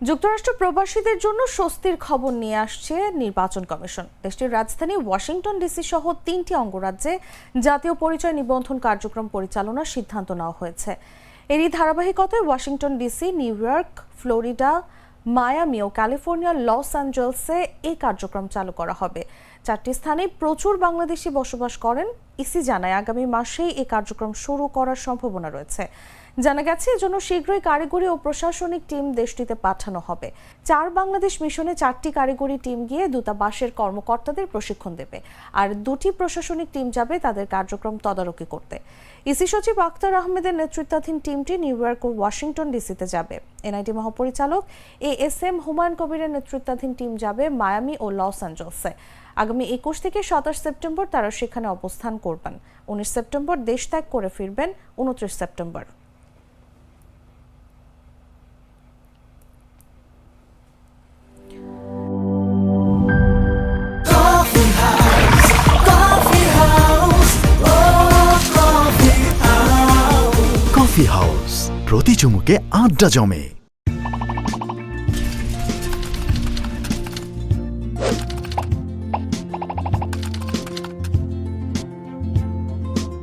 যুক্তরাষ্ট্র প্রবাসীদের জন্য স্বস্তির খবর নিয়ে আসছে নির্বাচন কমিশন। দেশটির রাজধানী ওয়াশিংটন ডিসি সহ 3টি অঙ্গরাজ্যে জাতীয় পরিচয় নিবন্ধন কার্যক্রম পরিচালনার সিদ্ধান্ত নেওয়া হয়েছে। এরই ধারাবাহিকতায় Washington DC, New York, Florida, Miami ও ক্যালিফোর্নিয়ার লস অ্যাঞ্জেলসে এই কার্যক্রম চালু করা হবে। 4টি স্থানে প্রচুর বাংলাদেশি বসবাস করেন। ইসি জানায় আগামী মাসেই এই কার্যক্রম শুরু করার সম্ভাবনা রয়েছে। জানা গেছে এজন্য শীঘ্রই কারিগরি ও প্রশাসনিক টিম দেশটিতে পাঠানো হবে। 4 বাংলাদেশ মিশনে 4টি কারিগরি টিম গিয়ে দূতাবাসের কর্মকর্তাদের প্রশিক্ষণ দেবে, আর 2টি প্রশাসনিক টিম যাবে তাদের কার্যক্রম তদারকি করতে। ইসি সচিব আক্তার আহমেদের নেতৃত্বাধীন টিমটি নিউ ইয়র্ক ও ওয়াশিংটন ডিসিতে যাবে। এনআইটি মহাপরিচালক এএসএম হুমায়ুন কবিরের নেতৃত্বাধীন টিম যাবে মায়ামি ও লস অ্যাঞ্জেলসে। আগামী 21 থেকে 27 সেপ্টেম্বর তারা সেখানে অবস্থান করবেন। 19 সেপ্টেম্বর দেশ ত্যাগ করে ফিরবেন 29 সেপ্টেম্বর। কফি হাউস, প্রতি চুমুকে আড্ডা জমে।